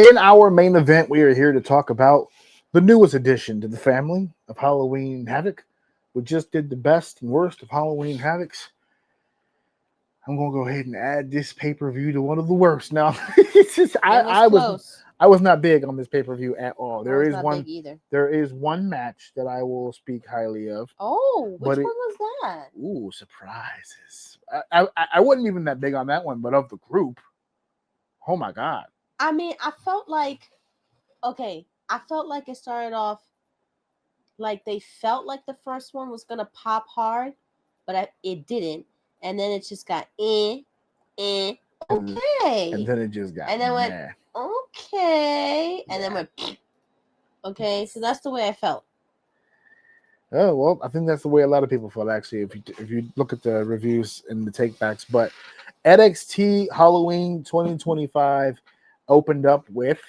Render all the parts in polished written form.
In our main event, we are here to talk about the newest addition to the family of Halloween Havoc. We just did the best and worst of Halloween Havocs. I'm gonna go ahead and add this pay-per-view to one of the worst. Now, it's just, I was not big on this pay-per-view at all. I was not big either. There is one match that I will speak highly of. Oh, which one was that? Ooh, surprises. I wasn't even that big on that one, but of the group, oh my god. I mean, I felt like it started off like they felt like the first one was gonna pop hard, but it didn't, and then it just got okay, and then it just got and then went okay, and then went okay. So that's the way I felt. Oh well, I think that's the way a lot of people felt actually. If you look at the reviews and the takebacks, but NXT Halloween 2025 opened up with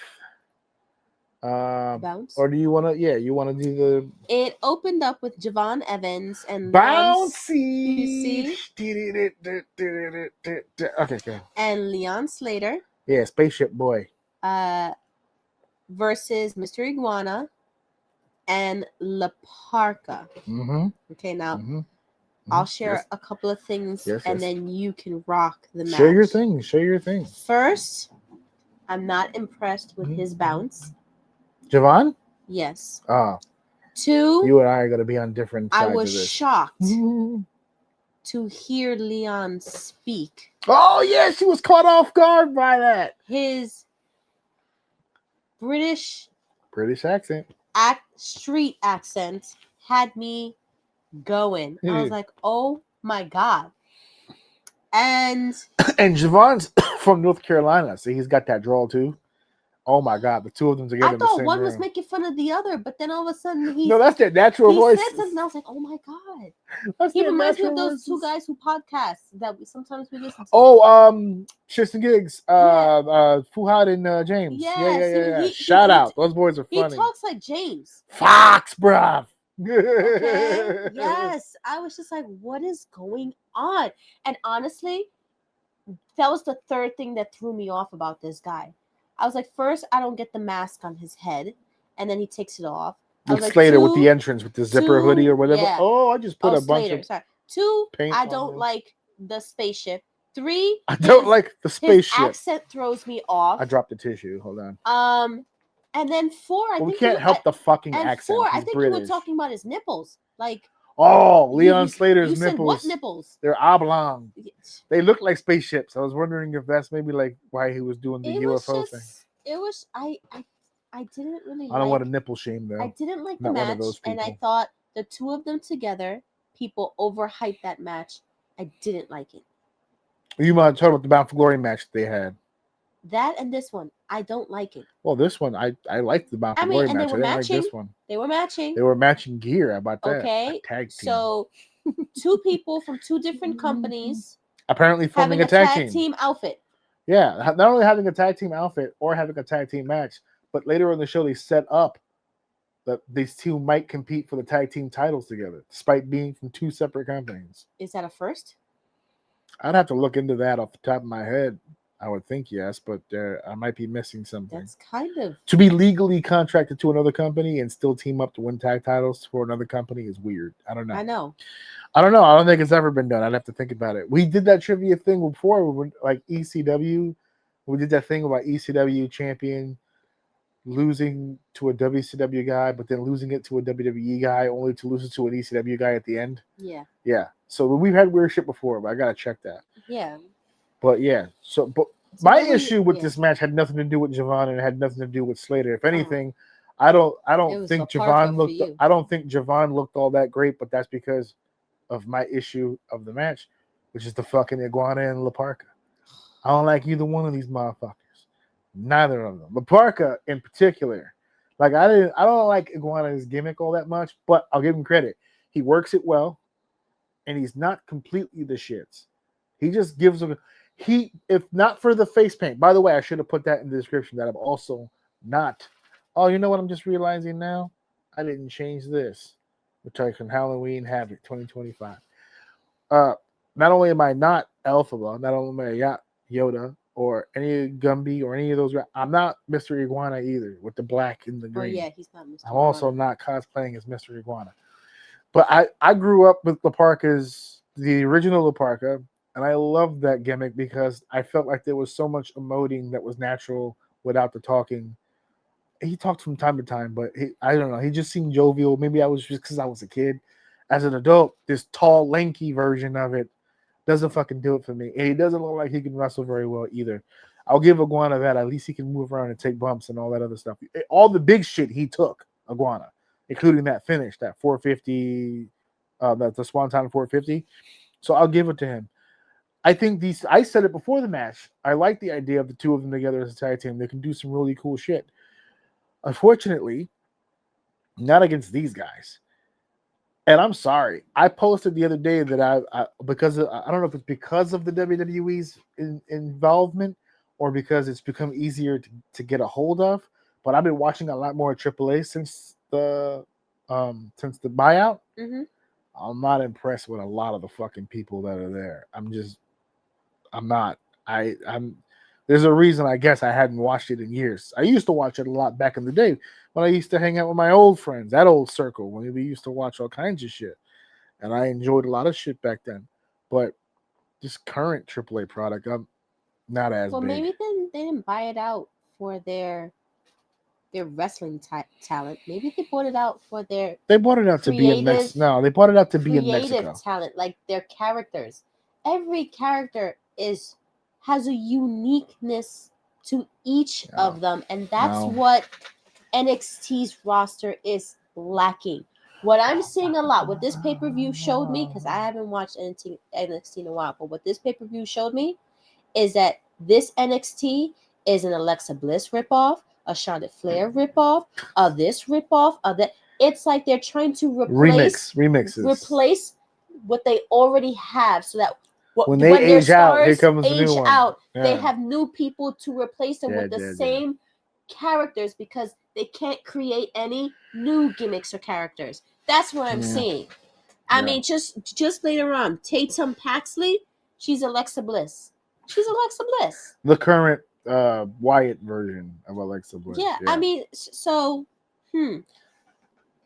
Bounce. Or do you want to? Yeah, you want to do the? It opened up with Javon Evans and Bouncy. You see? Okay, go. And Leon Slater. Yeah, Spaceship Boy. Versus Mr. Iguana and La Parka. Mm-hmm. Okay, now I'll share a couple of things, and then you can rock the match. Share your thing. Share your thing. First, I'm not impressed with his bounce. Javon? Yes. Oh. 2. You and I are going to be on different sides I was of this. shocked to hear Leon speak. Oh, yeah, she was caught off guard by that. His British accent. Street accent had me going. I was like, oh my God. And Javon's from North Carolina, so he's got that drawl too. Oh my God, the two of them together. I thought one was making fun of the other, but then all of a sudden no, that's their natural voice. He said something, I was like, oh my God. He reminds me of those two guys who podcast that sometimes we listen to. Oh, Tristan Giggs, Fuhad and James. Yeah. Shout out, those boys are funny. He talks like James. Fox, bruv. Okay. Yes, I was just like, what is going on? And honestly, that was the third thing that threw me off about this guy. I was like, first, I don't get the mask on his head, and then he takes it off. Like Slater with the entrance with the zipper hoodie or whatever. Yeah. Oh, I just put a bunch of Sorry. 2, I don't like the spaceship. 3, I don't like the spaceship. His accent throws me off. I dropped the tissue. Hold on. And then 4, I think we can't help the fucking accent. 4, I think you were talking about his nipples, like. Oh, Leon Slater's you nipples. Said what nipples? They're oblong. They look like spaceships. I was wondering if that's maybe like why he was doing the UFO thing. It was I didn't really. I don't want to nipple shame though. I didn't like the match, and I thought the two of them together, people overhyped that match. I didn't like it. You might talk about the Bound for Glory match they had. That and this one, I don't like it. Well, this one, I liked the Bound for Glory match. I didn't like this one. They were matching. They were matching gear. How about that? Okay. Tag team. So, 2 people from 2 different companies apparently forming a tag team outfit. Yeah, not only having a tag team outfit or having a tag team match, but later on the show they set up that these two might compete for the tag team titles together, despite being from 2 separate companies. Is that a first? I'd have to look into that off the top of my head. I would think yes, but I might be missing something. That's kind of... To be legally contracted to another company and still team up to win tag titles for another company is weird. I don't know. I know. I don't know. I don't think it's ever been done. I'd have to think about it. We did that trivia thing before, like ECW. We did that thing about ECW champion losing to a WCW guy, but then losing it to a WWE guy, only to lose it to an ECW guy at the end. Yeah. Yeah. So we've had weird shit before, but I gotta check that. Yeah. But yeah, so my issue with this match had nothing to do with Javon and it had nothing to do with Slater. If anything, I don't think Javon looked. I don't think Javon looked all that great, but that's because of my issue of the match, which is the fucking Iguana and La Parka. I don't like either one of these motherfuckers. Neither of them. La Parka in particular. Like I don't like Iguana's gimmick all that much, but I'll give him credit. He works it well, and he's not completely the shits. He just gives them. If not for the face paint, by the way, I should have put that in the description that I'm also not. Oh, you know what? I'm just realizing now? I didn't change this. We're talking Halloween Havoc 2025. Not only am I not Alpha, not only am I not Yoda, or any Gumby or any of those. I'm not Mr. Iguana either with the black and the Oh green. yeah, he's not Mr. I'm also not cosplaying as Mr. Iguana. But I grew up with the original Laparca, and I loved that gimmick because I felt like there was so much emoting that was natural without the talking. He talked from time to time, but I don't know. He just seemed jovial. Maybe I was just because I was a kid. As an adult, this tall, lanky version of it doesn't fucking do it for me. And he doesn't look like he can wrestle very well either. I'll give Iguana that. At least he can move around and take bumps and all that other stuff. All the big shit he took, Iguana, including that finish, that 450, the Swanton 450. So I'll give it to him. I think I said it before the match. I like the idea of the two of them together as a tag team. They can do some really cool shit. Unfortunately, not against these guys. And I'm sorry. I posted the other day that I don't know if it's because of the WWE's involvement or because it's become easier to get a hold of. But I've been watching a lot more AAA since the buyout. Mm-hmm. I'm not impressed with a lot of the fucking people that are there. I'm not. There's a reason I guess I hadn't watched it in years. I used to watch it a lot back in the day when I used to hang out with my old friends, that old circle, when we used to watch all kinds of shit. And I enjoyed a lot of shit back then. But this current AAA product, I'm not as big. Well, maybe they didn't buy it out for their wrestling talent. Maybe they bought it out for their. They bought it out to be in Mexico. No, they bought it out to be in Mexico. Creative talent, like their characters. Every character has a uniqueness to each of them, and that's what NXT's roster is lacking. What I'm seeing a lot, what this pay-per-view showed me, because I haven't watched NXT in a while, but what this pay-per-view showed me is that this NXT is an Alexa Bliss ripoff, a Charlotte Flair ripoff, this ripoff, that. It's like they're trying to replace what they already have, so that when they age out, here comes the new one. They have new people to replace them with the same characters because they can't create any new gimmicks or characters. That's what I'm seeing. I mean, just later on, Tatum Paxley, she's Alexa Bliss. She's Alexa Bliss. The current Wyatt version of Alexa Bliss. Yeah. I mean, so,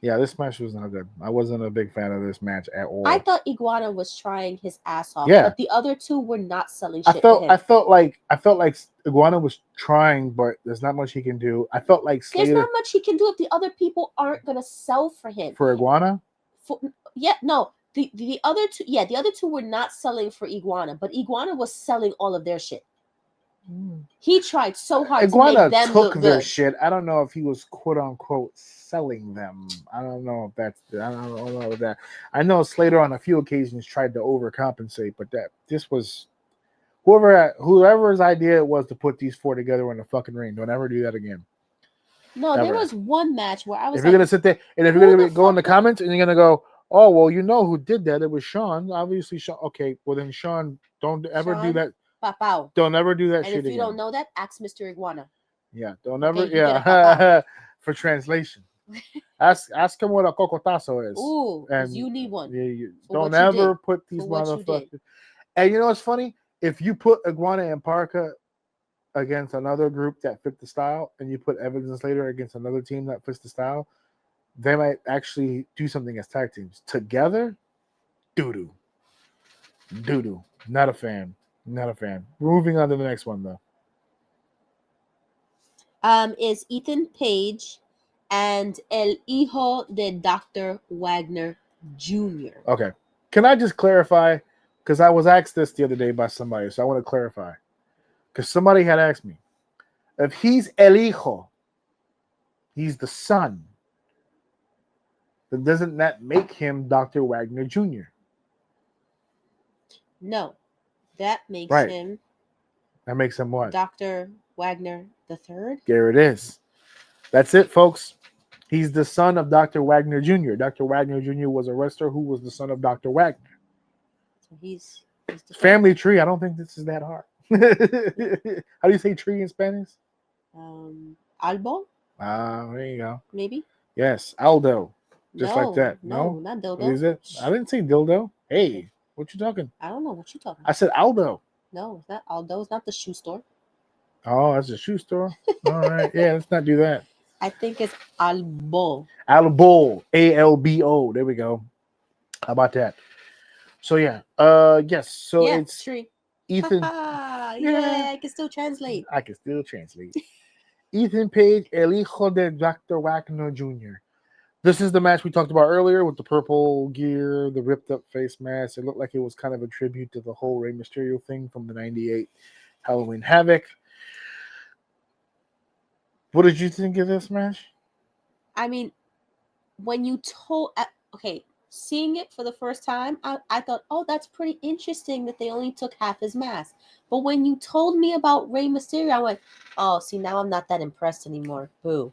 Yeah, this match was not good. I wasn't a big fan of this match at all. I thought Iguana was trying his ass off, but the other two were not selling shit. I felt like Iguana was trying, but there's not much he can do. I felt like Slater, there's not much he can do if the other people aren't gonna sell for him. For Iguana? The other two were not selling for Iguana, but Iguana was selling all of their shit. He tried so hard to make them look good. Their shit. I don't know if he was quote unquote selling them. I don't know if that's. I don't know that. I know Slater on a few occasions tried to overcompensate, but this was whoever's idea it was to put these four together in the fucking ring. Don't ever do that again. No, there was one match where I was. If you're gonna sit there and if you're gonna go in the comments and you're gonna go, oh well, you know who did that? It was Sean. Obviously, Sean. Okay, well then Sean, don't ever do that. Papao. Don't ever do that and shit again. And if you don't know that, ask Mr. Iguana. Yeah, don't ever. Okay, for translation. Ask him what a cocotazo is. Ooh, and you need one. Don't ever put these motherfuckers. And you know what's funny? If you put Iguana and Parka against another group that fit the style, and you put Evans and Slater against another team that fits the style, they might actually do something as tag teams together. Doo-doo. Not a fan. Not a fan. Moving on to the next one, though. Is Ethan Page and El Hijo de Dr. Wagner Jr. Okay. Can I just clarify? Because I was asked this the other day by somebody, so I want to clarify. Because somebody had asked me, if he's El Hijo, he's the son, then doesn't that make him Dr. Wagner Jr.? No. That makes him. That makes him what? Dr. Wagner the Third. There it is. That's it, folks. He's the son of Dr. Wagner Jr. Dr. Wagner Jr. was a wrestler who was the son of Dr. Wagner. So he's the family tree. I don't think this is that hard. How do you say tree in Spanish? Albo. There you go. Maybe. Yes, Aldo. Just like that. No, not dildo. What is it? I didn't say dildo. Hey. What you talking? I don't know what you talking. I said Aldo. No, it's not Aldo. It's not the shoe store. Oh, that's a shoe store. All right. Yeah, let's not do that. I think it's Albo. Albo. ALBO. There we go. How about that? So yeah. Yes. So Yeah, it's tree. Ethan. Yeah, I can still translate. I can still translate. Ethan Page, El Hijo de Dr. Wagner Jr. This is the match we talked about earlier with the purple gear, the ripped up face mask. It looked like it was kind of a tribute to the whole Rey Mysterio thing from the '98 Halloween Havoc. What did you think of this match? I mean, when you told, okay, seeing it for the first time, I thought, oh, that's pretty interesting that they only took half his mask. But when you told me about Rey Mysterio, I went, oh, see, now I'm not that impressed anymore. Boo.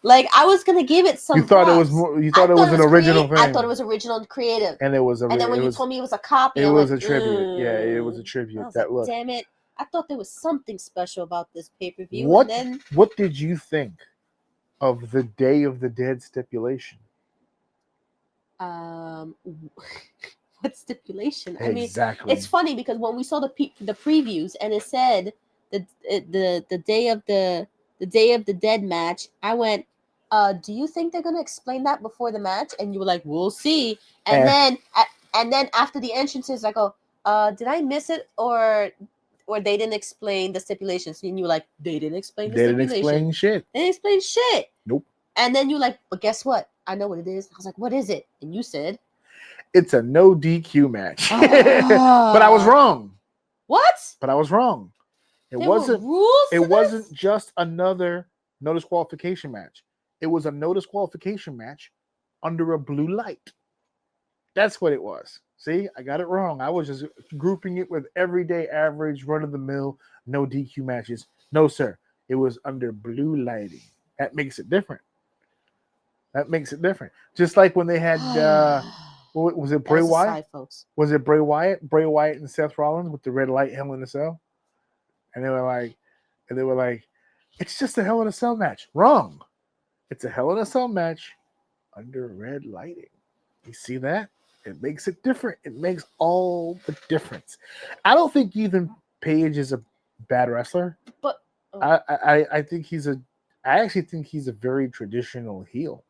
Like, I was gonna give it some. You thought props. it was more. You thought it was an original thing. I thought it was original and creative. And it was a. And then when you told me it was a copy, I was went, a tribute. Yeah, it was a tribute. I was That like, look. damn it! I thought there was something special about this pay per view. What? And then, what did you think of the Day of the Dead stipulation? what stipulation? Exactly. I mean, it's funny because when we saw the previews and it said the Day of the Day of the Dead match, I went, do you think they're gonna explain that before the match? And you were like, we'll see. And then after the entrances, I go, did I miss it or they didn't explain the stipulations? And you were like, they didn't explain the stipulation. They didn't explain shit. They didn't explain shit. Nope. And then you're like, but guess what? I know what it is. I was like, what is it? And you said, it's a no DQ match. But I was wrong. What? But I was wrong. It wasn't rules. It wasn't just another no disqualification match. It was a no disqualification match under a blue light. That's what it was. See, I got it wrong. I was just grouping it with everyday average, run-of-the-mill, no DQ matches. No, sir. It was under blue lighting. That makes it different. Just like when they had, was it Bray Wyatt? Folks. Was it Bray Wyatt? Bray Wyatt and Seth Rollins with the red light Hell in a Cell? And they were like, it's just a Hell in a Cell match. Wrong. It's a Hell in a Cell match under red lighting. You see that? It makes it different. It makes all the difference. I don't think Ethan Page is a bad wrestler. But I think I actually think he's a very traditional heel.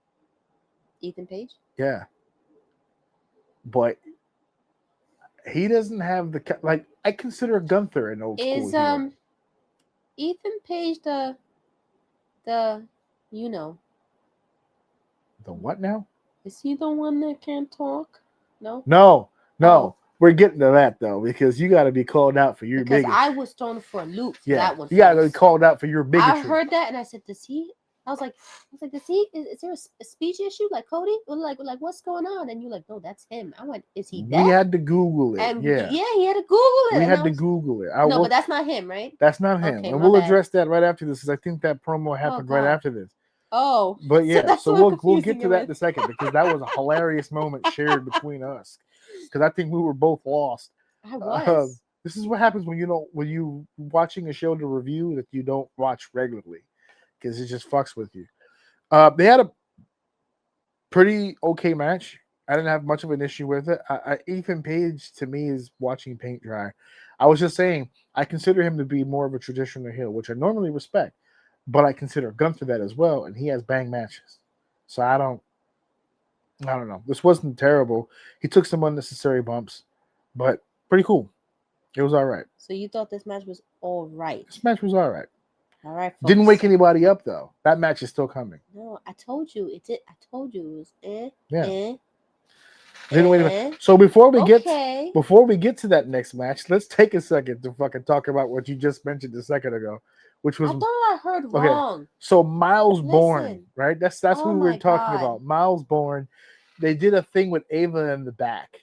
Ethan Page? Yeah. But he doesn't have the, like, I consider Gunther an old school heel. Is Ethan Page the the what now? Is he the one that can't talk? No. Oh. We're getting to that though, because you got to be called out for your bigotry. Because I was thrown for a loop for that one. You got to be called out for your bigotry. I heard that and I said, does he? I was like, does he? Is there a speech issue like Cody? Or like what's going on? And you're like, no, that's him. I went, is he dead? We had to Google it. And he had to Google it. We had to Google it. But that's not him, right? That's not him. Okay, and we'll address that right after this, because I think that promo happened right after this. Oh. But yeah, so we'll get to that in a second, because that was a hilarious moment shared between us. Because I think we were both lost. I was. This is what happens when you watching a show to review that you don't watch regularly, because it just fucks with you. They had a pretty okay match. I didn't have much of an issue with it. Ethan Page, to me, is watching paint dry. I was just saying, I consider him to be more of a traditional heel, which I normally respect, but I consider Gunther that as well, and he has bang matches. So I don't know. This wasn't terrible. He took some unnecessary bumps, but pretty cool. It was all right. So you thought this match was all right? This match was all right. All right, folks. Didn't wake anybody up, though. That match is still coming. No, I told you. It did. I told you it was Didn't wait anybody. So before we get to that next match, let's take a second to fucking talk about what you just mentioned a second ago, which was, I thought I heard wrong. So Miles Bourne, right? That's who we were talking about. Miles Bourne. They did a thing with Ava in the back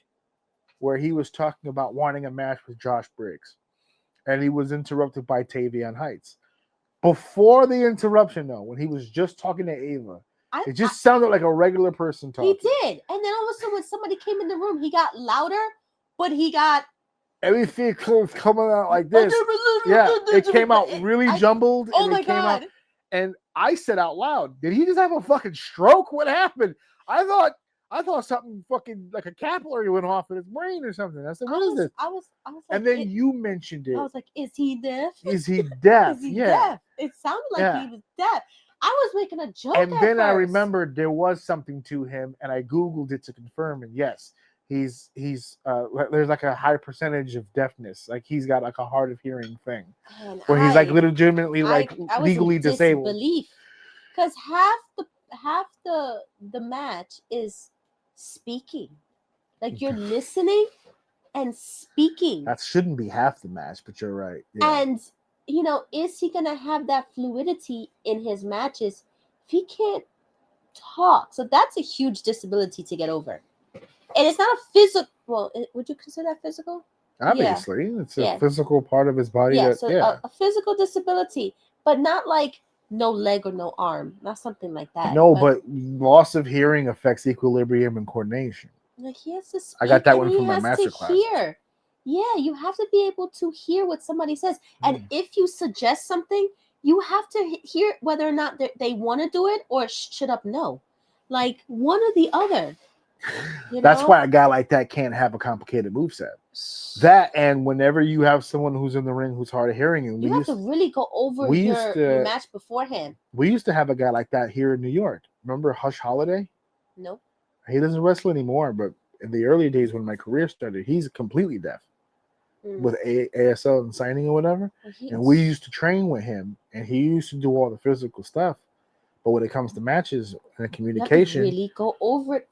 where he was talking about wanting a match with Josh Briggs, and he was interrupted by Tavion Heights. Before the interruption, though, when he was just talking to Ava, it just sounded like a regular person talking. He did. And then all of a sudden, when somebody came in the room, he got louder, but he got... everything coming out like this. Yeah, it came out really jumbled. Oh, my God. And I said out loud, did he just have a fucking stroke? What happened? I thought I thought something fucking like a capillary went off in his brain or something. I said, what is this? I was like, and then you mentioned it. I was like, is he deaf? Is he deaf? Is he yeah. deaf? It sounded like he was deaf. I was making a joke. And at then first. I remembered there was something to him, and I Googled it to confirm. And yes, he's there's like a high percentage of deafness. Like he's got like a hard of hearing thing, where he's like legitimately like legally disabled. Because half the match is speaking, like you're listening and speaking. That shouldn't be half the match, but you're right. Yeah. And is he gonna have that fluidity in his matches if he can't talk? So that's a huge disability to get over. And it's not a physical. Well, would you consider that physical? Obviously, it's a physical part of his body. Yeah, a physical disability, but not like no leg or no arm, not something like that. No, but loss of hearing affects equilibrium and coordination. Like he has to speak, I got that one from my master class. Hear. Yeah, you have to be able to hear what somebody says, and if you suggest something, you have to hear whether or not they want to do it or shut up. No, like one or the other. That's why a guy like that can't have a complicated moveset. That, and whenever you have someone who's in the ring who's hard of hearing, and you have to really go over your match beforehand. We used to have a guy like that here in New York. Remember Hush Holiday? No. He doesn't wrestle anymore, but in the early days when my career started, he's completely deaf with ASL and signing or whatever. And we used to train with him, and he used to do all the physical stuff. But when it comes to matches and communication, you have to really go over it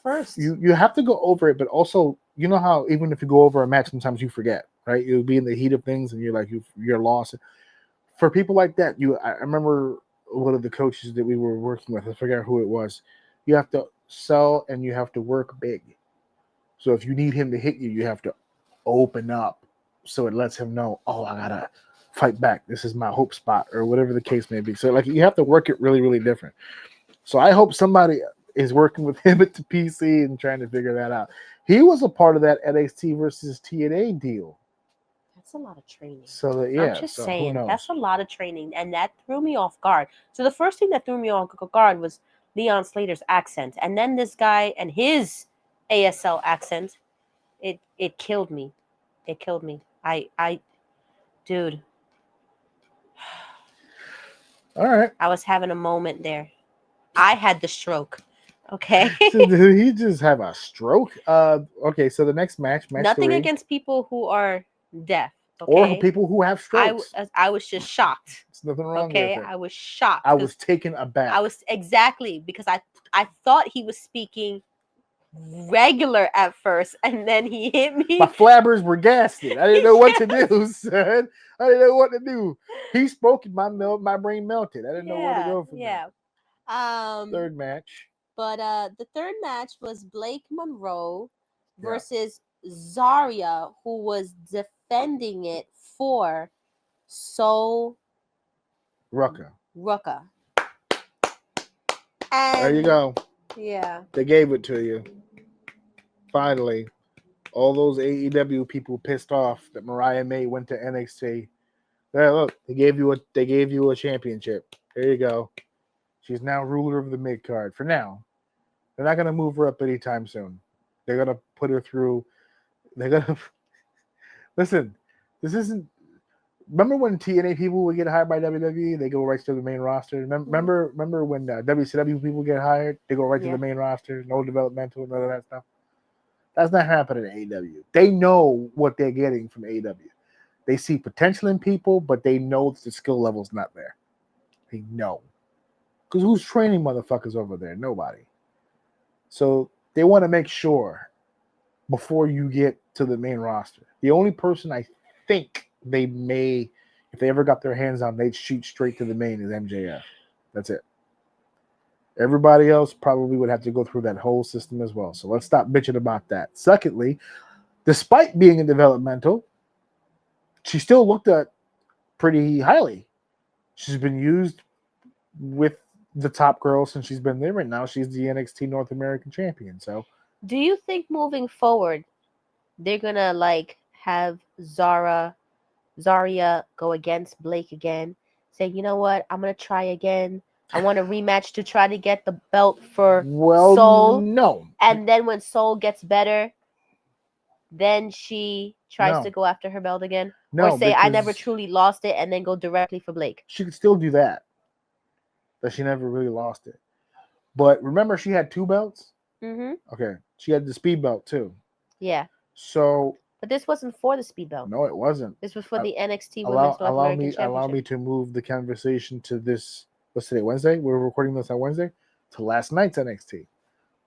first. You have to go over it, but also, you know how even if you go over a match, sometimes you forget, right? You'll be in the heat of things, and you're like you're lost. For people like that, I remember one of the coaches that we were working with. I forget who it was. You have to sell and you have to work big. So if you need him to hit you, you have to open up, so it lets him know, oh, I gotta fight back. This is my hope spot, or whatever the case may be. So like you have to work it really, really different. So I hope somebody is working with him at the PC and trying to figure that out. He was a part of that NXT versus TNA deal. That's a lot of training. So I'm just saying, that's a lot of training, and that threw me off guard. So the first thing that threw me off guard was Leon Slater's accent, and then this guy and his ASL accent. It killed me. It killed me. Dude. All right. I was having a moment there. I had the stroke. Okay. So did he just have a stroke? Okay, so the next match Nothing 3, against people who are deaf. Okay? Or people who have strokes. I was just shocked. There's nothing wrong with it. I was shocked. I was taken aback. I was because I thought he was speaking regular at first, and then he hit me. My flabbers were gassed. I didn't know what to do, son. I didn't know what to do. He spoke, and my brain melted. I didn't know where to go from there. Third match. But the third match was Blake Monroe versus Zarya, who was defending it for Rucka. And there you go. Yeah. They gave it to you. Finally. All those AEW people pissed off that Mariah May went to NXT. There, look, they gave you a championship. There you go. She's now ruler of the mid card for now. They're not gonna move her up anytime soon. They're gonna put her through. They're gonna listen. This isn't. Remember when TNA people would get hired by WWE? They go right to the main roster. Remember when WCW people get hired? They go right to the main roster. No developmental, none of that stuff. That's not happening at AEW. They know what they're getting from AEW. They see potential in people, but they know that the skill level's not there. They know. Because who's training motherfuckers over there? Nobody. So they want to make sure before you get to the main roster. The only person I think they may, if they ever got their hands on, they'd shoot straight to the main is MJF. That's it. Everybody else probably would have to go through that whole system as well. So let's stop bitching about that. Secondly, despite being in developmental, she still looked at pretty highly. She's been used with the top girl since she's been there, and now she's the NXT North American champion. So, do you think moving forward they're gonna have Zarya go against Blake again? Say, you know what, I'm gonna try again. I want a rematch to try to get the belt for Well, Soul. no. And then when Soul gets better, then she tries No. to go after her belt again. No, or say, I never because truly lost it, and then go directly for Blake. she could still do that. But she never really lost it. But remember, she had 2 belts? Mm-hmm. Okay. She had the speed belt, too. Yeah. So. But this wasn't for the speed belt. No, it wasn't. This was for the NXT Women's North American Championship. Allow me to move the conversation to this. What's today? Wednesday? We're recording this on Wednesday. To last night's NXT.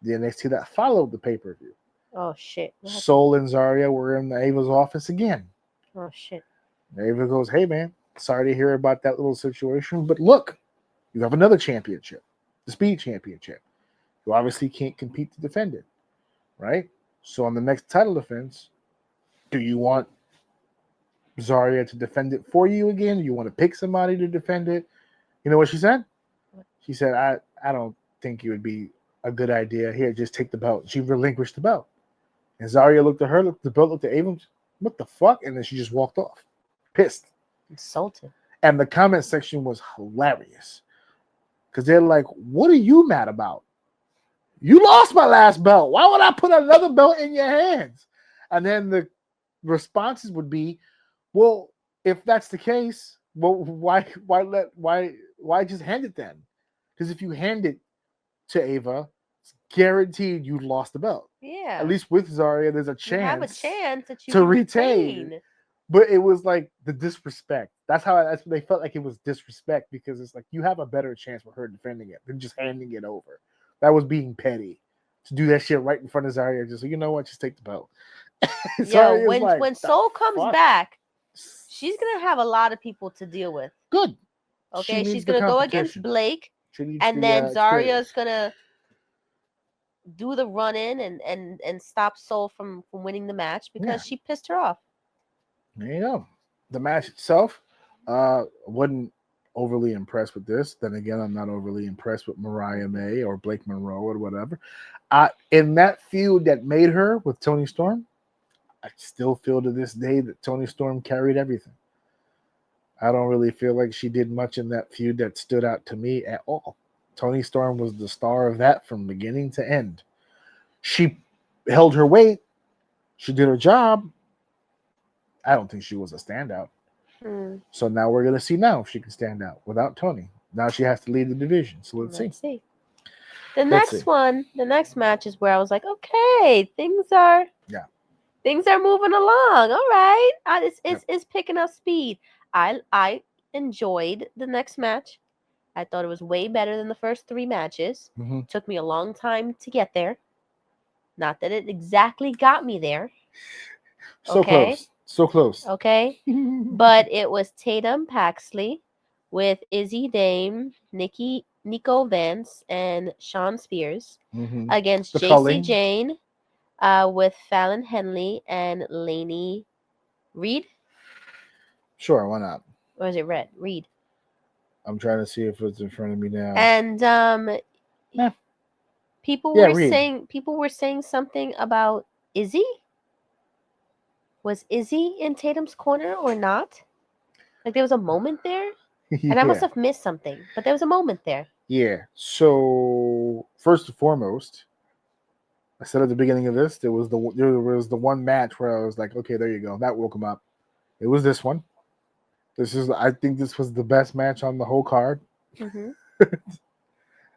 The NXT that followed the pay-per-view. Oh, shit. Soul and Zarya were in Ava's office again. Oh, shit. Ava goes, hey, man, sorry to hear about that little situation, but look, you have another championship, the Speed Championship. You obviously can't compete to defend it, right? So on the next title defense, do you want Zarya to defend it for you again? Do you want to pick somebody to defend it? You know what she said? She said, I don't think it would be a good idea. Here, just take the belt. She relinquished the belt. And Zarya looked at her, looked at the belt, looked at Ava, what the fuck? And then she just walked off. Pissed. Insulted. And the comment section was hilarious. Because they're like, what are you mad about? You lost my last belt. Why would I put another belt in your hands? And then the responses would be, well, if that's the case, well, why just hand it then? Because if you hand it to Ava, it's guaranteed you lost the belt. Yeah. At least with Zarya, there's a chance. You have a chance that you to retain. But it was like the disrespect. That's what they felt like it was disrespect, because it's like you have a better chance with her defending it than just handing it over. That was being petty. To do that shit right in front of Zarya, just like, you know what, just take the belt. Yo, when Soul comes back, she's gonna have a lot of people to deal with. Good. Okay, she's gonna go against Blake, and then Zarya's gonna do the run in and stop Soul from winning the match because she pissed her off. There you go. The match itself, wasn't overly impressed with this. Then again, I'm not overly impressed with Mariah May or Blake Monroe or whatever. In that feud that made her with Toni Storm, I still feel to this day that Toni Storm carried everything. I don't really feel like she did much in that feud that stood out to me at all. Toni Storm was the star of that from beginning to end. She held her weight. She did her job. I don't think she was a standout. So now we're going to see now if she can stand out without Toni. Now she has to lead the division. So let's see. The next match is where I was like, okay, things are moving along. All right. It's picking up speed. I enjoyed the next match. I thought it was way better than the first 3 matches. Mm-hmm. Took me a long time to get there. Not that it exactly got me there. So close. Okay. But it was Tatum Paxley with Izzy Dame, Nico Vance, and Sean Spears against JC Jane with Fallon Henley and Lainey Reed. Sure, why not? Or is it Reed? I'm trying to see if it's in front of me now. And people were saying something about Izzy. Was Izzy in Tatum's corner or not? Like there was a moment there, and I must have missed something, but there was a moment there. Yeah. So first and foremost, I said at the beginning of this, there was the one match where I was like, okay, there you go, that woke him up. It was this one. I think this was the best match on the whole card. Mm-hmm.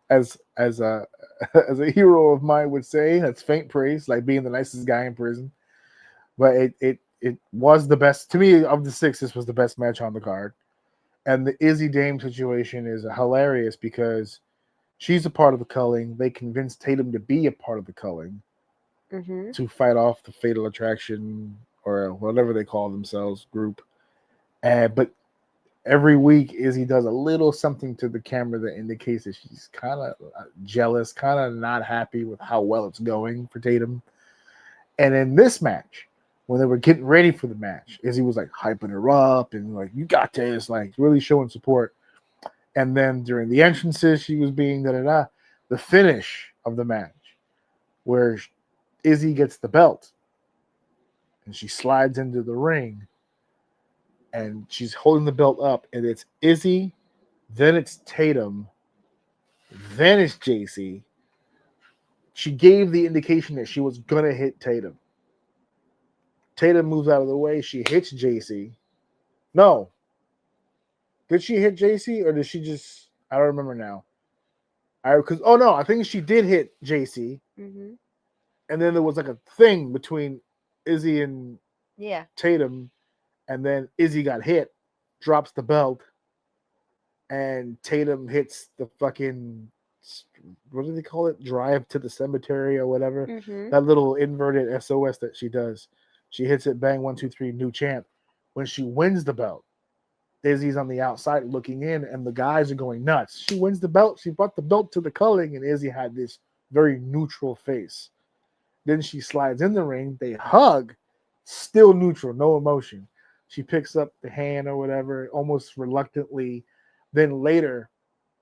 as a hero of mine would say, that's faint praise, like being the nicest guy in prison. But it was the best to me of the 6. This was the best match on the card, and the Izzy Dame situation is hilarious because she's a part of the culling. They convinced Tatum to be a part of the culling to fight off the Fatal Attraction or whatever they call themselves group. But every week Izzy does a little something to the camera that indicates that she's kind of jealous, kind of not happy with how well it's going for Tatum. And in this match, when they were getting ready for the match, Izzy was like hyping her up and like, you got this, like really showing support. And then during the entrances, she was being the finish of the match where Izzy gets the belt and she slides into the ring and she's holding the belt up, and it's Izzy, then it's Tatum, Then it's JC. She gave the indication that she was gonna hit Tatum. Tatum moves out of the way. She hits JC. No. Did she hit JC or did she just? I don't remember now. I think she did hit JC. Mm-hmm. And then there was like a thing between Izzy and Tatum, and then Izzy got hit, drops the belt, and Tatum hits the fucking, what do they call it? Drive to the cemetery or whatever. Mm-hmm. That little inverted SOS that she does. She hits it, bang, 1, 2, 3, new champ. When she wins the belt, Izzy's on the outside looking in, and the guys are going nuts. She wins the belt. She brought the belt to the culling, and Izzy had this very neutral face. Then she slides in the ring. They hug, still neutral, no emotion. She picks up the hand or whatever, almost reluctantly. Then later,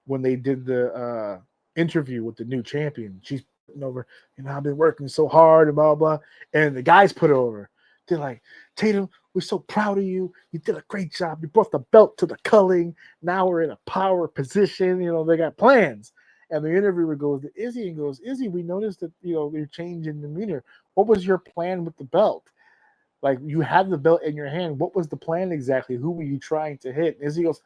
when they did the interview with the new champion, she's putting over, I've been working so hard and blah, blah. And the guys put her over. They're like, Tatum, we're so proud of you. You did a great job. You brought the belt to the culling. Now we're in a power position. They got plans. And the interviewer goes to Izzy and goes, Izzy, we noticed that, you're changing demeanor. What was your plan with the belt? Like, you had the belt in your hand. What was the plan exactly? Who were you trying to hit? And Izzy goes,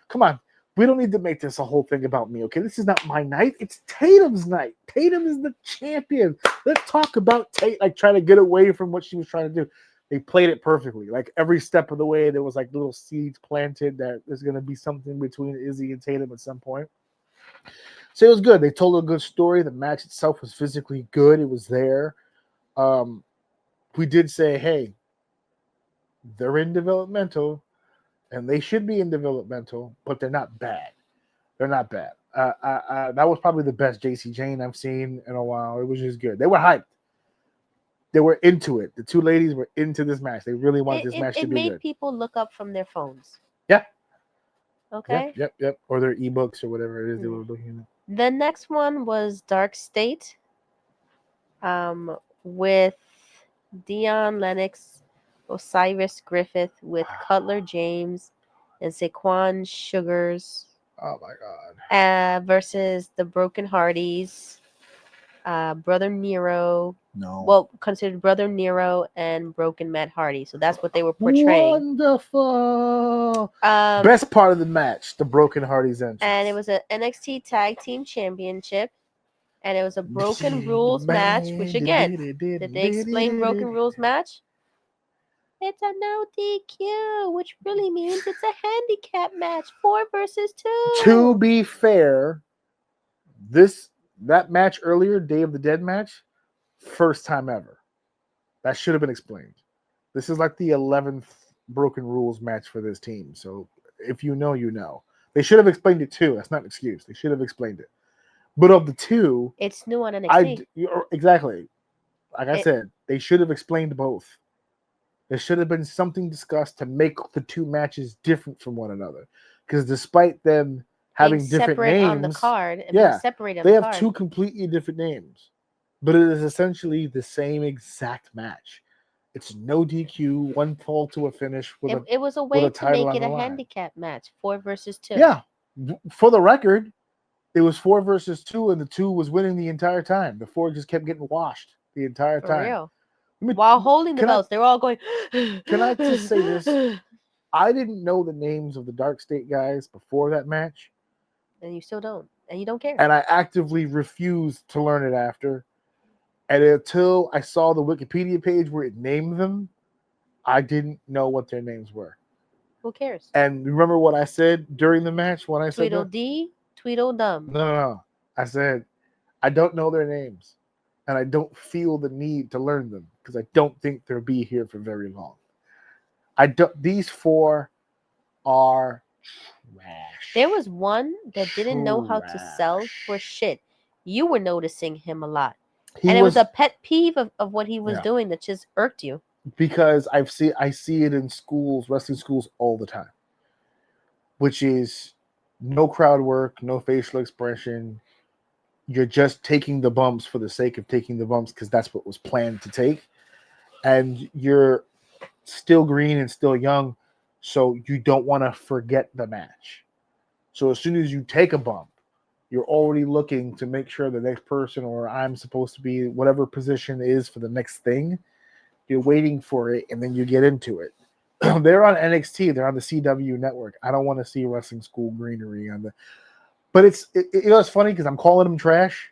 come on. We don't need to make this a whole thing about me, okay? This is not my night. It's Tatum's night. Tatum is the champion. Let's talk about Tatum. Like, trying to get away from what she was trying to do. They played it perfectly. Like, every step of the way, there was, like, little seeds planted that there's going to be something between Izzy and Tatum at some point. So it was good. They told a good story. The match itself was physically good. It was there. We did say, hey, they're in developmental, and they should be in developmental, but they're not bad. They're not bad. That was probably the best JC Jane I've seen in a while. It was just good. They were hyped. They were into it. The two ladies were into this match. They really wanted this match to be good. It made people look up from their phones. Yeah. Okay. Yep. Or their ebooks or whatever it is they were looking at. The next one was Dark State, with Dion Lennox, Osiris Griffith, with Cutler James and Saquon Sugars. Oh my God. Versus the Broken Hardys, Brother Nero. No. Well, considered Brother Nero and Broken Matt Hardy. So that's what they were portraying. Wonderful. Best part of the match, the Broken Hardys entrance. And it was an NXT Tag Team Championship. And it was a Broken Rules match, which again, did they explain Broken Rules match? It's a no DQ, which really means it's a handicap match, 4 versus 2. To be fair, that match earlier, Day of the Dead match, first time ever. That should have been explained. This is like the 11th Broken Rules match for this team. So if you know, you know. They should have explained it too. That's not an excuse. They should have explained it. But of the two, it's new on NXT. Exactly. Like I said, they should have explained both. There should have been something discussed to make the two matches different from one another. Because despite them having different names on the card, they have two completely different names. But it is essentially the same exact match. It's no DQ, one fall to a finish. It was a way to make it a handicap match, 4 versus 2. Yeah. For the record, it was 4 versus 2, and the 2 was winning the entire time. The 4 just kept getting washed the entire time. For real. While holding the belts, they were all going. Can I just say this? I didn't know the names of the Dark State guys before that match. And you still don't. And you don't care. And I actively refused to learn it after. And until I saw the Wikipedia page where it named them, I didn't know what their names were. Who cares? And remember what I said during the match when I said Tweedledee, Tweedledum. No. I said, I don't know their names. And I don't feel the need to learn them because I don't think they'll be here for very long. These 4 are trash. There was one that didn't know how to sell for shit. You were noticing him a lot. It was a pet peeve of what he was doing that just irked you. Because I see it in schools, wrestling schools all the time. Which is no crowd work, no facial expression. You're just taking the bumps for the sake of taking the bumps because that's what was planned to take. And you're still green and still young, so you don't want to forget the match. So as soon as you take a bump you're already looking to make sure the next person, or I'm supposed to be whatever position is for the next thing. You're waiting for it, and then you get into it. They're on NXT. They're on the CW network. I don't want to see wrestling school greenery on the. But it's funny because I'm calling them trash.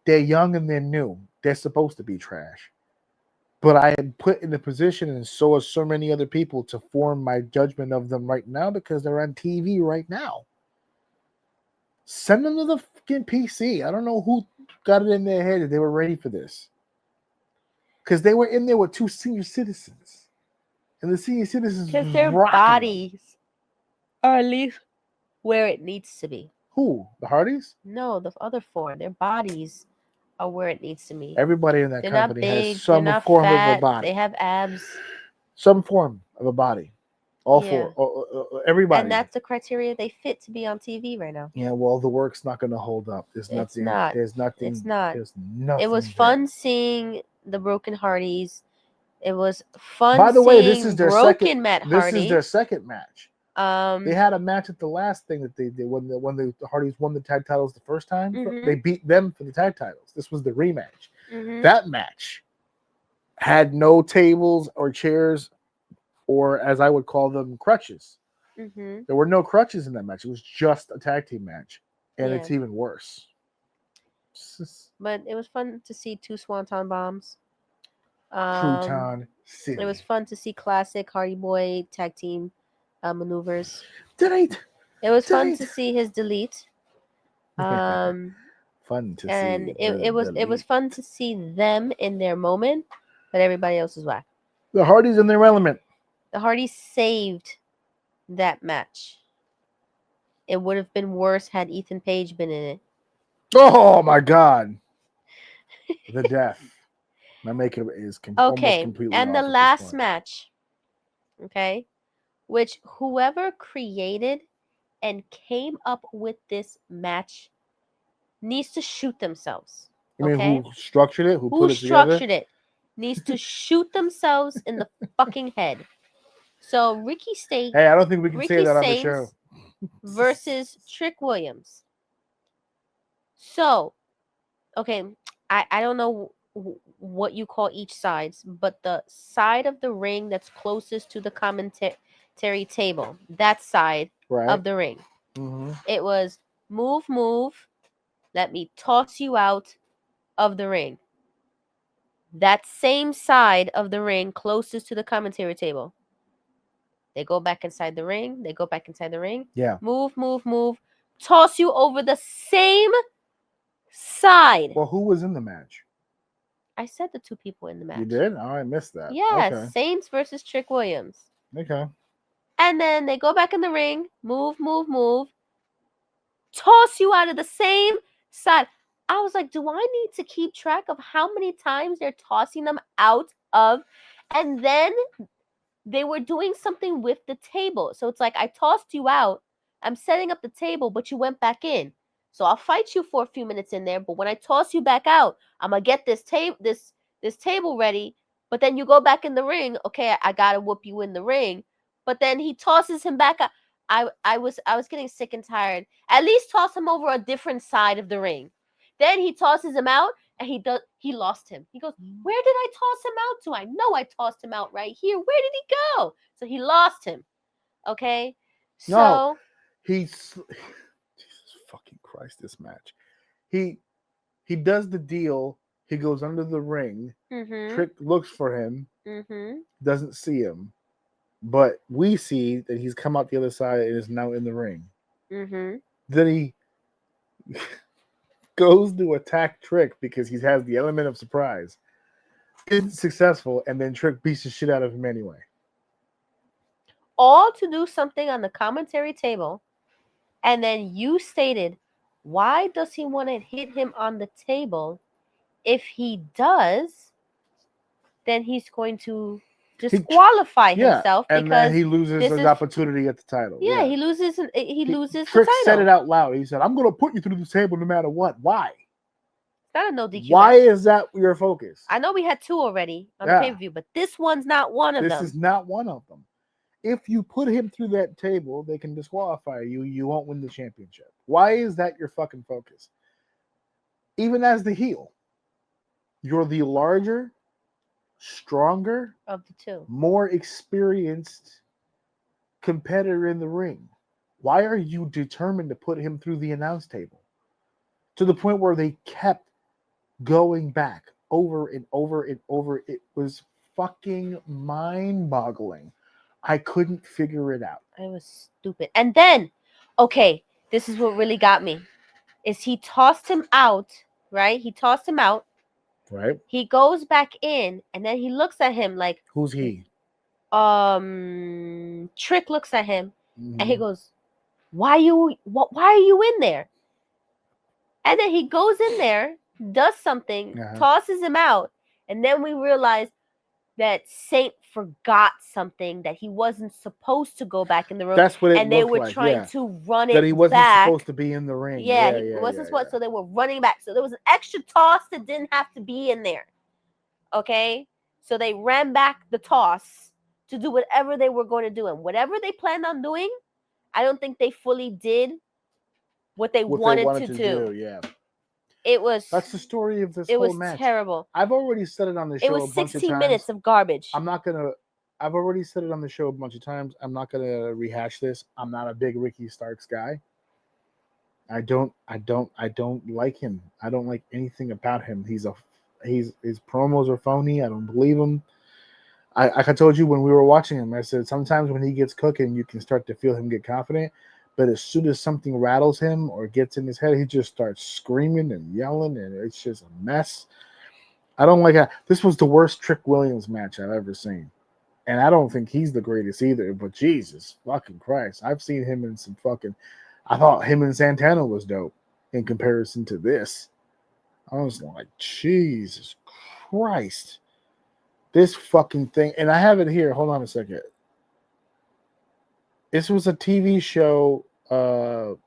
They're young and they're new. They're supposed to be trash. But I am put in the position, and so are so many other people, to form my judgment of them right now because they're on TV right now. Send them to the fucking PC. I don't know who got it in their head that they were ready for this. Because they were in there with 2 senior citizens. And the senior citizens, because their bodies are at least where it needs to be. Who? The Hardys? No, the other 4. Their bodies are where it needs to be. Everybody in that they're company not big, has some form fat, of a body. They have abs. Some form of a body. All 4. Everybody. And that's the criteria they fit to be on TV right now. Yeah, well, the work's not going to hold up. There's nothing. There's nothing. It's not. There's nothing. It was fun seeing the Broken Hardys. It was fun. By the way, this is their second. Matt Hardy. This is their second match. They had a match at the last thing that they did when the Hardys won the tag titles the first time. They beat them for the tag titles. This was the rematch. That match had no tables or chairs, or as I would call them, crutches. There were no crutches in that match. It was just a tag team match, and it's even worse. But it was fun to see 2 Swanton bombs. Crouton City. It was fun to see classic Hardy Boy tag team maneuvers. Delete. It was fun to see his delete. Fun to see. And it was fun to see them in their moment, but everybody else was whack. The Hardys in their element. The Hardys saved that match. It would have been worse had Ethan Page been in it. Oh my God! The death. My makeup is almost completely and the off last match, which whoever created and came up with this match needs to shoot themselves. You mean who structured it? Who put it together? Who structured it needs to shoot themselves in the fucking head. So Ricky State. Hey, I don't think we can say that on the show. Versus Trick Williams. So, I don't know what you call each sides, but the side of the ring that's closest to the commentary table, that side of the ring, it was move, let me toss you out of the ring. That same side of the ring closest to the commentary table, they go back inside the ring. Yeah. Move. Toss you over the same side. Well, who was in the match? I said the 2 people in the match. You did? Oh, I missed that. Yes. Okay. Saints versus Trick Williams. Okay. And then they go back in the ring. Move. Toss you out of the same side. I was like, do I need to keep track of how many times they're tossing them out of? And then they were doing something with the table. So it's like, I tossed you out. I'm setting up the table, but you went back in. So I'll fight you for a few minutes in there. But when I toss you back out, I'm going to get this table ready. But then you go back in the ring. Okay, I got to whoop you in the ring. But then he tosses him back out. I was getting sick and tired. At least toss him over a different side of the ring. Then he tosses him out. And he lost him. He goes, where did I toss him out to? I know I tossed him out right here. Where did he go? So he lost him. Okay? So Jesus fucking Christ, this match. He does the deal. He goes under the ring. Trick looks for him. Doesn't see him. But we see that he's come out the other side and is now in the ring. Then he goes to attack Trick because he has the element of surprise. Isn't successful, and then Trick beats the shit out of him anyway. All to do something on the commentary table, and then you stated, why does he want to hit him on the table? If he does, then he's going to disqualify himself and because then he loses his opportunity at the title. Yeah, he loses the title. Trick said it out loud. He said, "I'm going to put you through the table no matter what." Why? It's not a no DQ. Why is that your focus? I know we had 2 already on the pay-per-view, but this one's not one of them. This is not one of them. if you put him through that table, they can disqualify you. You won't win the championship. Why is that your fucking focus? Even as the heel, you're the larger, stronger of the two, more experienced competitor in the ring. Why are you determined to put him through the announce table? To the point where they kept going back over and over and over. It was fucking mind-boggling. I couldn't figure it out. It was stupid. And then, okay, this is what really got me. Is he tossed him out, right? He tossed him out. Right. He goes back in, and then he looks at him like, who's he? Trick looks at him, and he goes, why are you in there? And then he goes in there, does something, tosses him out, and then we realize that Saint forgot something, that he wasn't supposed to go back in the room. That's what it and they looked were like, trying to run it back. That he wasn't supposed to be in the ring. Yeah, he wasn't supposed. So they were running back. So there was an extra toss that didn't have to be in there. Okay, so they ran back the toss to do whatever they were going to do, and whatever they planned on doing, I don't think they fully did what they wanted to do. Yeah. That's the story of this whole match. It was terrible. I've already said it on the show a bunch of times. It was 16 minutes of garbage. I've already said it on the show a bunch of times. I'm not gonna rehash this. I'm not a big Ricky Starks guy. I don't like him. I don't like anything about him. His promos are phony. I don't believe him. I told you when we were watching him, I said sometimes when he gets cooking, you can start to feel him get confident. But as soon as something rattles him or gets in his head, he just starts screaming and yelling, and it's just a mess. I don't like that. This was the worst Trick Williams match I've ever seen. And I don't think he's the greatest either, but Jesus fucking Christ. I've seen him in some fucking... I thought him and Santana was dope in comparison to this. I was like, Jesus Christ. This fucking thing... And I have it here. Hold on a second. This was a TV show. No,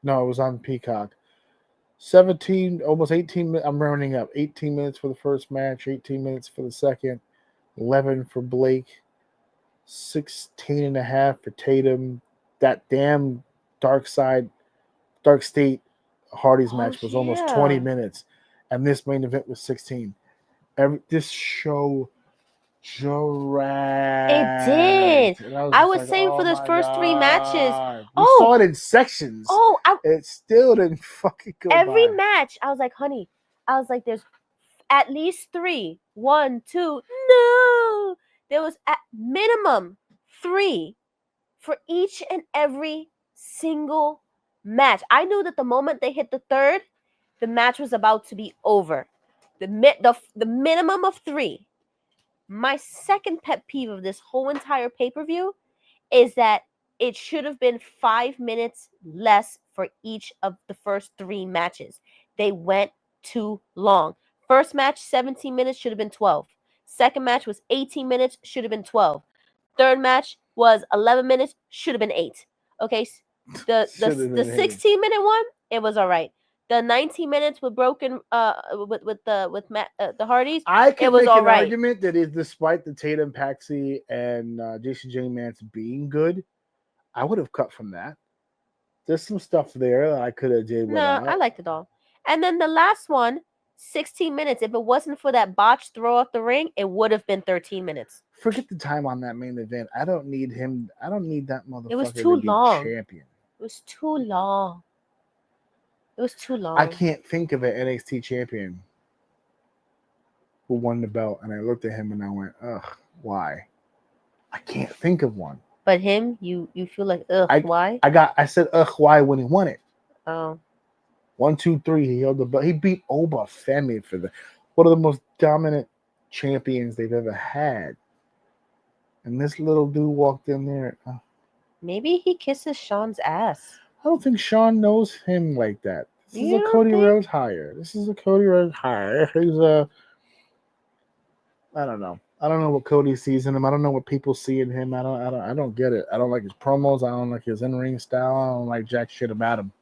it was on Peacock. 17, almost 18 minutes. I'm rounding up. 18 minutes for the first match, 18 minutes for the second, 11 for Blake, 16 and a half for Tatum. That damn Dark State Hardy's match was almost 20 minutes, and this main event was 16. This show dragged. It did. I was saying for those first three matches. We saw it in sections. It still didn't fucking go every by. match. I was like, honey, there's at least 3. 1, 2. No, there was at minimum 3 for each and every single match. I knew that the moment they hit the third, the match was about to be over. The minimum of 3. My second pet peeve of this whole entire pay-per-view is that it should have been 5 minutes less for each of the first 3 matches. They went too long. First match, 17 minutes, should have been 12. Second match was 18 minutes, should have been 12. Third match was 11 minutes, should have been 8. Okay, the 16-minute one, it was all right. The 19 minutes with broken with the Hardys, I can it was make all an right. argument that is, despite the Tatum, Paxi, and Jason J. Mance being good, I would have cut from that. There's some stuff there that I could have did without. No, I liked it all. And then the last one, 16 minutes. If it wasn't for that botched throw off the ring, it would have been 13 minutes. Forget the time on that main event. I don't need him. I don't need that motherfucker. It was too long. Champion. It was too long. It was too long. I can't think of an NXT champion who won the belt, and I looked at him and I went, ugh, why? I can't think of one. But him, you feel like, ugh, why? I said, ugh, why when he won it? Oh. 1, 2, 3, he held the belt. He beat Oba Femi for one of the most dominant champions they've ever had. And this little dude walked in there. Maybe he kisses Sean's ass. I don't think Sean knows him like that. This is a Cody Rhodes hire. He's I don't know. I don't know what Cody sees in him. I don't know what people see in him. I don't get it. I don't like his promos. I don't like his in-ring style. I don't like jack shit about him.